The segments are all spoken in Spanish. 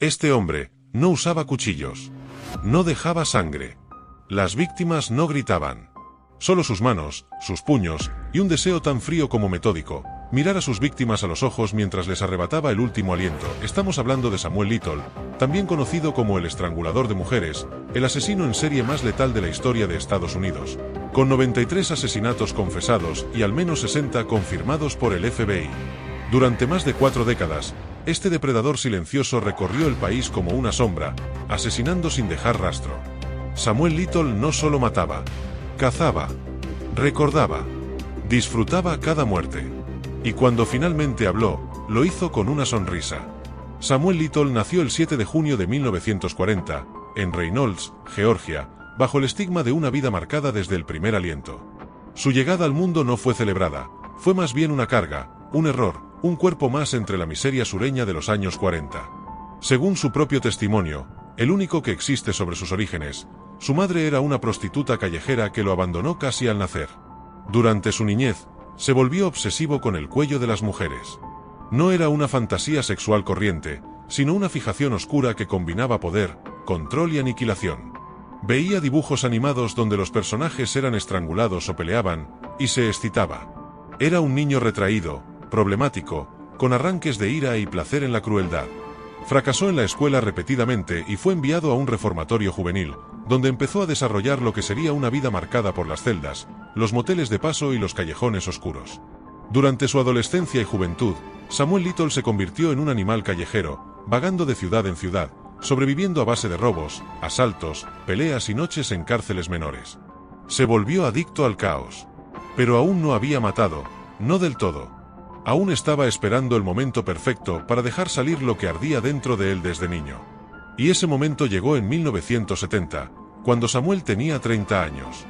Este hombre no usaba cuchillos. No dejaba sangre. Las víctimas no gritaban. Solo sus manos, sus puños, y un deseo tan frío como metódico, mirar a sus víctimas a los ojos mientras les arrebataba el último aliento. Estamos hablando de Samuel Little, también conocido como el estrangulador de mujeres, el asesino en serie más letal de la historia de Estados Unidos, con 93 asesinatos confesados y al menos 60 confirmados por el FBI. Durante más de 4 décadas, este depredador silencioso recorrió el país como una sombra, asesinando sin dejar rastro. Samuel Little no solo mataba, cazaba, recordaba, disfrutaba cada muerte. Y cuando finalmente habló, lo hizo con una sonrisa. Samuel Little nació el 7 de junio de 1940, en Reynolds, Georgia, bajo el estigma de una vida marcada desde el primer aliento. Su llegada al mundo no fue celebrada, fue más bien una carga, un error, un cuerpo más entre la miseria sureña de los años 40. Según su propio testimonio, el único que existe sobre sus orígenes, su madre era una prostituta callejera que lo abandonó casi al nacer. Durante su niñez, se volvió obsesivo con el cuello de las mujeres. No era una fantasía sexual corriente, sino una fijación oscura que combinaba poder, control y aniquilación. Veía dibujos animados donde los personajes eran estrangulados o peleaban, y se excitaba. Era un niño retraído, problemático, con arranques de ira y placer en la crueldad. Fracasó en la escuela repetidamente y fue enviado a un reformatorio juvenil, donde empezó a desarrollar lo que sería una vida marcada por las celdas, los moteles de paso y los callejones oscuros. Durante su adolescencia y juventud, Samuel Little se convirtió en un animal callejero, vagando de ciudad en ciudad, sobreviviendo a base de robos, asaltos, peleas y noches en cárceles menores. Se volvió adicto al caos. Pero aún no había matado, no del todo. Aún estaba esperando el momento perfecto para dejar salir lo que ardía dentro de él desde niño. Y ese momento llegó en 1970, cuando Samuel tenía 30 años.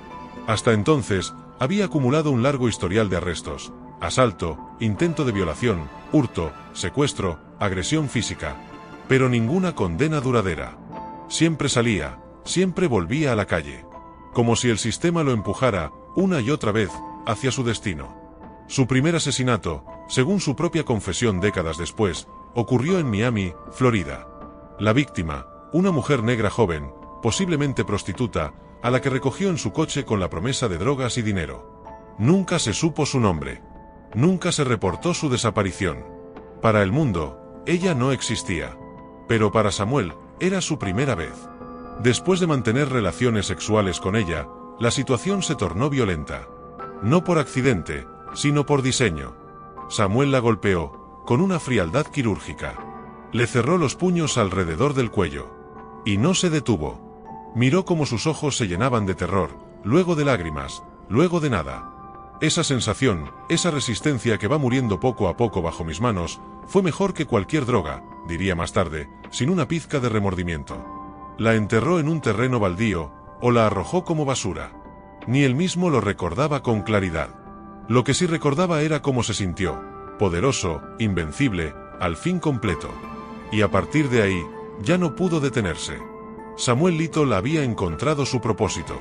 Hasta entonces, había acumulado un largo historial de arrestos, asalto, intento de violación, hurto, secuestro, agresión física. Pero ninguna condena duradera. Siempre salía, siempre volvía a la calle. Como si el sistema lo empujara, una y otra vez, hacia su destino. Su primer asesinato, según su propia confesión décadas después, ocurrió en Miami, Florida. La víctima, una mujer negra joven, posiblemente prostituta, a la que recogió en su coche con la promesa de drogas y dinero. Nunca se supo su nombre. Nunca se reportó su desaparición. Para el mundo, ella no existía. Pero para Samuel, era su primera vez. Después de mantener relaciones sexuales con ella, la situación se tornó violenta. No por accidente, sino por diseño. Samuel la golpeó, con una frialdad quirúrgica. Le cerró los puños alrededor del cuello. Y no se detuvo. Miró cómo sus ojos se llenaban de terror, luego de lágrimas, luego de nada. Esa sensación, esa resistencia que va muriendo poco a poco bajo mis manos, fue mejor que cualquier droga, diría más tarde, sin una pizca de remordimiento. La enterró en un terreno baldío, o la arrojó como basura. Ni él mismo lo recordaba con claridad. Lo que sí recordaba era cómo se sintió, poderoso, invencible, al fin completo. Y a partir de ahí, ya no pudo detenerse. Samuel Little había encontrado su propósito.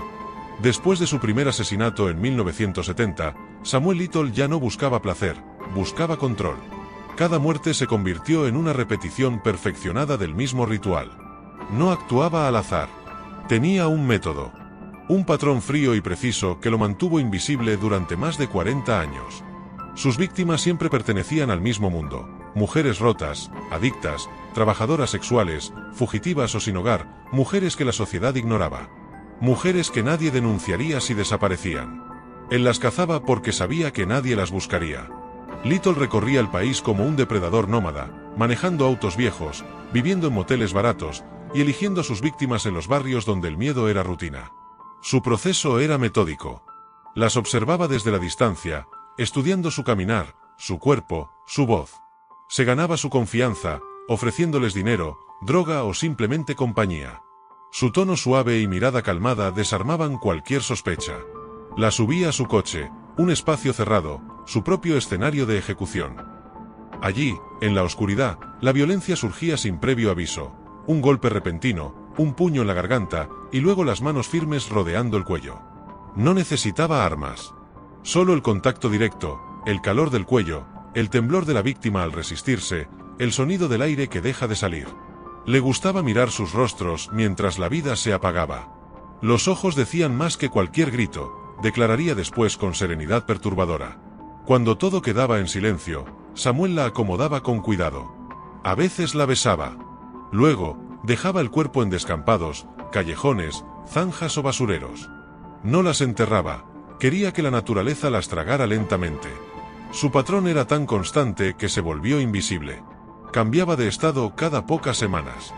Después de su primer asesinato en 1970, Samuel Little ya no buscaba placer, buscaba control. Cada muerte se convirtió en una repetición perfeccionada del mismo ritual. No actuaba al azar. Tenía un método. Un patrón frío y preciso que lo mantuvo invisible durante más de 40 años. Sus víctimas siempre pertenecían al mismo mundo. Mujeres rotas, adictas, trabajadoras sexuales, fugitivas o sin hogar, mujeres que la sociedad ignoraba. Mujeres que nadie denunciaría si desaparecían. Él las cazaba porque sabía que nadie las buscaría. Little recorría el país como un depredador nómada, manejando autos viejos, viviendo en moteles baratos, y eligiendo a sus víctimas en los barrios donde el miedo era rutina. Su proceso era metódico. Las observaba desde la distancia, estudiando su caminar, su cuerpo, su voz. Se ganaba su confianza, ofreciéndoles dinero, droga o simplemente compañía. Su tono suave y mirada calmada desarmaban cualquier sospecha. La subía a su coche, un espacio cerrado, su propio escenario de ejecución. Allí, en la oscuridad, la violencia surgía sin previo aviso. Un golpe repentino, un puño en la garganta, y luego las manos firmes rodeando el cuello. No necesitaba armas. Solo el contacto directo, el calor del cuello, el temblor de la víctima al resistirse, el sonido del aire que deja de salir. Le gustaba mirar sus rostros mientras la vida se apagaba. Los ojos decían más que cualquier grito, declararía después con serenidad perturbadora. Cuando todo quedaba en silencio, Samuel la acomodaba con cuidado. A veces la besaba. Luego, dejaba el cuerpo en descampados, callejones, zanjas o basureros. No las enterraba, quería que la naturaleza las tragara lentamente. Su patrón era tan constante que se volvió invisible. Cambiaba de estado cada pocas semanas.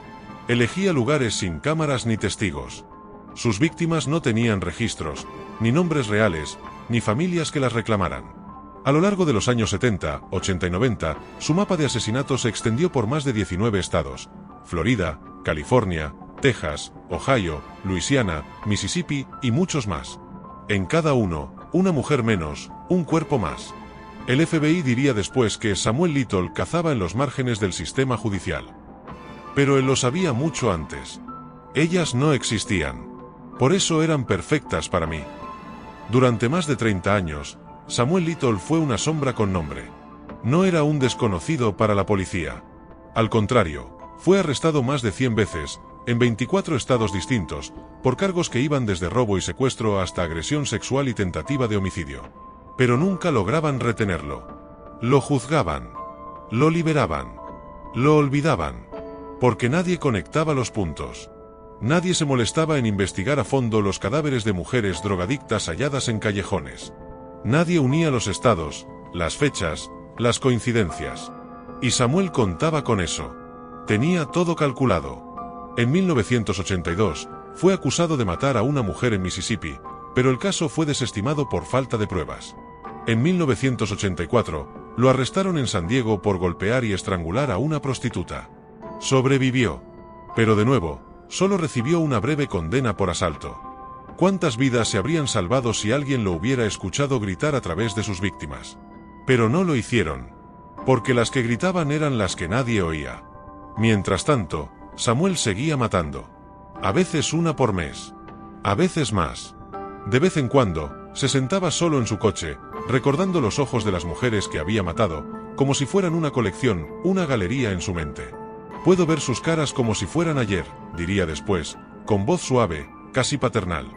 Elegía lugares sin cámaras ni testigos. Sus víctimas no tenían registros, ni nombres reales, ni familias que las reclamaran. A lo largo de los años 70, 80 y 90, su mapa de asesinatos se extendió por más de 19 estados: Florida, California, Texas, Ohio, Luisiana, Mississippi y muchos más. En cada uno, una mujer menos, un cuerpo más. El FBI diría después que Samuel Little cazaba en los márgenes del sistema judicial. Pero él lo sabía mucho antes. Ellas no existían. Por eso eran perfectas para mí. Durante más de 30 años, Samuel Little fue una sombra con nombre. No era un desconocido para la policía. Al contrario, fue arrestado más de 100 veces, en 24 estados distintos, por cargos que iban desde robo y secuestro hasta agresión sexual y tentativa de homicidio. Pero nunca lograban retenerlo. Lo juzgaban. Lo liberaban. Lo olvidaban. Porque nadie conectaba los puntos. Nadie se molestaba en investigar a fondo los cadáveres de mujeres drogadictas halladas en callejones. Nadie unía los estados, las fechas, las coincidencias. Y Samuel contaba con eso. Tenía todo calculado. En 1982, fue acusado de matar a una mujer en Mississippi, pero el caso fue desestimado por falta de pruebas. En 1984, lo arrestaron en San Diego por golpear y estrangular a una prostituta. Sobrevivió. Pero de nuevo, solo recibió una breve condena por asalto. ¿Cuántas vidas se habrían salvado si alguien lo hubiera escuchado gritar a través de sus víctimas? Pero no lo hicieron. Porque las que gritaban eran las que nadie oía. Mientras tanto, Samuel seguía matando. A veces una por mes. A veces más. De vez en cuando, se sentaba solo en su coche, recordando los ojos de las mujeres que había matado, como si fueran una colección, una galería en su mente. Puedo ver sus caras como si fueran ayer, diría después, con voz suave, casi paternal.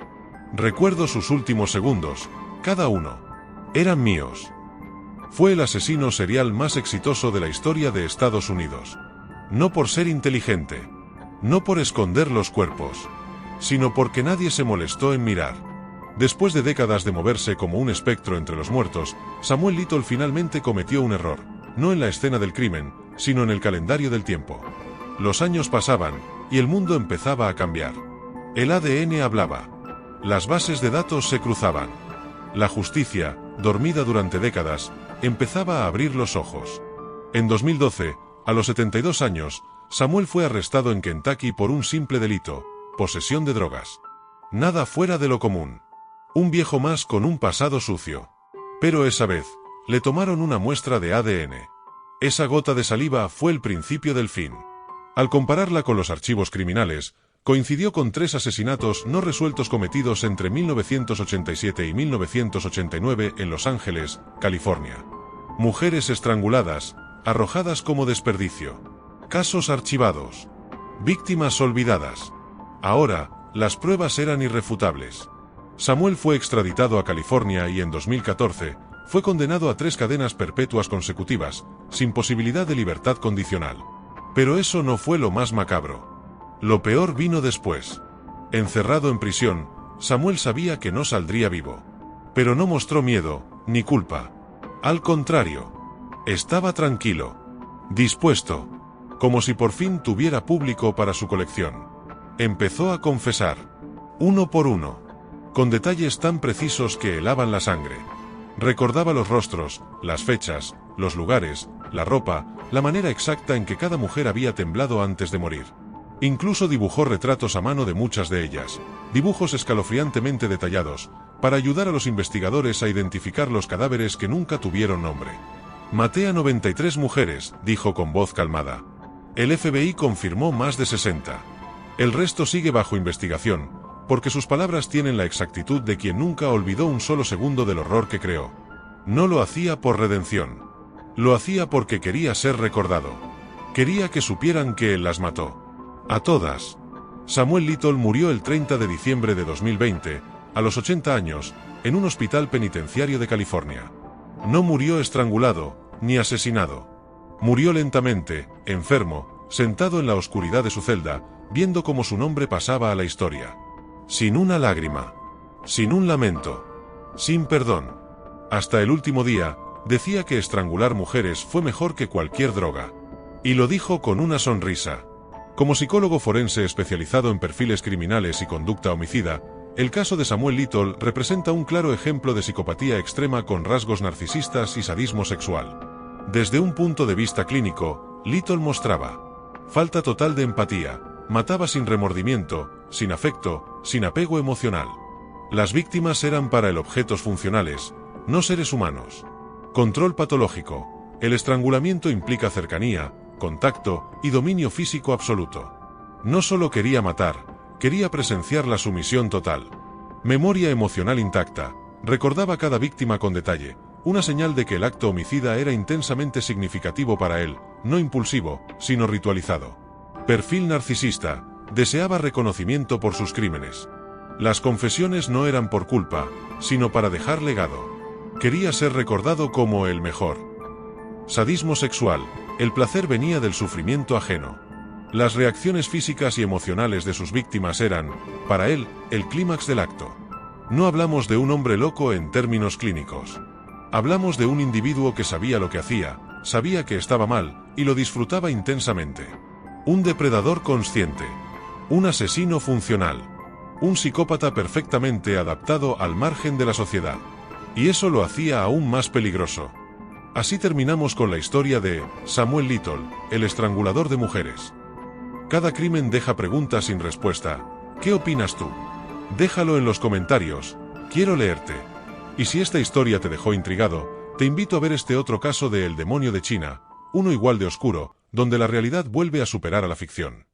Recuerdo sus últimos segundos, cada uno. Eran míos. Fue el asesino serial más exitoso de la historia de Estados Unidos. No por ser inteligente. No por esconder los cuerpos. Sino porque nadie se molestó en mirar. Después de décadas de moverse como un espectro entre los muertos, Samuel Little finalmente cometió un error, no en la escena del crimen, sino en el calendario del tiempo. Los años pasaban, y el mundo empezaba a cambiar. El ADN hablaba. Las bases de datos se cruzaban. La justicia, dormida durante décadas, empezaba a abrir los ojos. En 2012, a los 72 años, Samuel fue arrestado en Kentucky por un simple delito: posesión de drogas. Nada fuera de lo común. Un viejo más con un pasado sucio. Pero esa vez, le tomaron una muestra de ADN. Esa gota de saliva fue el principio del fin. Al compararla con los archivos criminales, coincidió con 3 asesinatos no resueltos cometidos entre 1987 y 1989 en Los Ángeles, California. Mujeres estranguladas, arrojadas como desperdicio. Casos archivados. Víctimas olvidadas. Ahora, las pruebas eran irrefutables. Samuel fue extraditado a California y en 2014, fue condenado a 3 cadenas perpetuas consecutivas, sin posibilidad de libertad condicional. Pero eso no fue lo más macabro. Lo peor vino después. Encerrado en prisión, Samuel sabía que no saldría vivo. Pero no mostró miedo, ni culpa. Al contrario. Estaba tranquilo. Dispuesto. Como si por fin tuviera público para su colección. Empezó a confesar. Uno por uno. Con detalles tan precisos que helaban la sangre. Recordaba los rostros, las fechas, los lugares, la ropa, la manera exacta en que cada mujer había temblado antes de morir. Incluso dibujó retratos a mano de muchas de ellas, dibujos escalofriantemente detallados, para ayudar a los investigadores a identificar los cadáveres que nunca tuvieron nombre. Maté a 93 mujeres, dijo con voz calmada. El FBI confirmó más de 60. El resto sigue bajo investigación, porque sus palabras tienen la exactitud de quien nunca olvidó un solo segundo del horror que creó. No lo hacía por redención. Lo hacía porque quería ser recordado. Quería que supieran que él las mató. A todas. Samuel Little murió el 30 de diciembre de 2020, a los 80 años, en un hospital penitenciario de California. No murió estrangulado, ni asesinado. Murió lentamente, enfermo, sentado en la oscuridad de su celda, viendo cómo su nombre pasaba a la historia. Sin una lágrima. Sin un lamento. Sin perdón. Hasta el último día, decía que estrangular mujeres fue mejor que cualquier droga. Y lo dijo con una sonrisa. Como psicólogo forense especializado en perfiles criminales y conducta homicida, el caso de Samuel Little representa un claro ejemplo de psicopatía extrema con rasgos narcisistas y sadismo sexual. Desde un punto de vista clínico, Little mostraba falta total de empatía, mataba sin remordimiento, sin afecto, sin apego emocional. Las víctimas eran para él objetos funcionales, no seres humanos. Control patológico. El estrangulamiento implica cercanía, contacto y dominio físico absoluto. No solo quería matar, quería presenciar la sumisión total. Memoria emocional intacta, recordaba cada víctima con detalle, una señal de que el acto homicida era intensamente significativo para él, no impulsivo, sino ritualizado. Perfil narcisista, deseaba reconocimiento por sus crímenes. Las confesiones no eran por culpa, sino para dejar legado. Quería ser recordado como el mejor. Sadismo sexual, el placer venía del sufrimiento ajeno. Las reacciones físicas y emocionales de sus víctimas eran, para él, el clímax del acto. No hablamos de un hombre loco en términos clínicos. Hablamos de un individuo que sabía lo que hacía, sabía que estaba mal, y lo disfrutaba intensamente. Un depredador consciente. Un asesino funcional. Un psicópata perfectamente adaptado al margen de la sociedad. Y eso lo hacía aún más peligroso. Así terminamos con la historia de Samuel Little, el estrangulador de mujeres. Cada crimen deja preguntas sin respuesta. ¿Qué opinas tú? Déjalo en los comentarios, quiero leerte. Y si esta historia te dejó intrigado, te invito a ver este otro caso de El demonio de China, uno igual de oscuro, donde la realidad vuelve a superar a la ficción.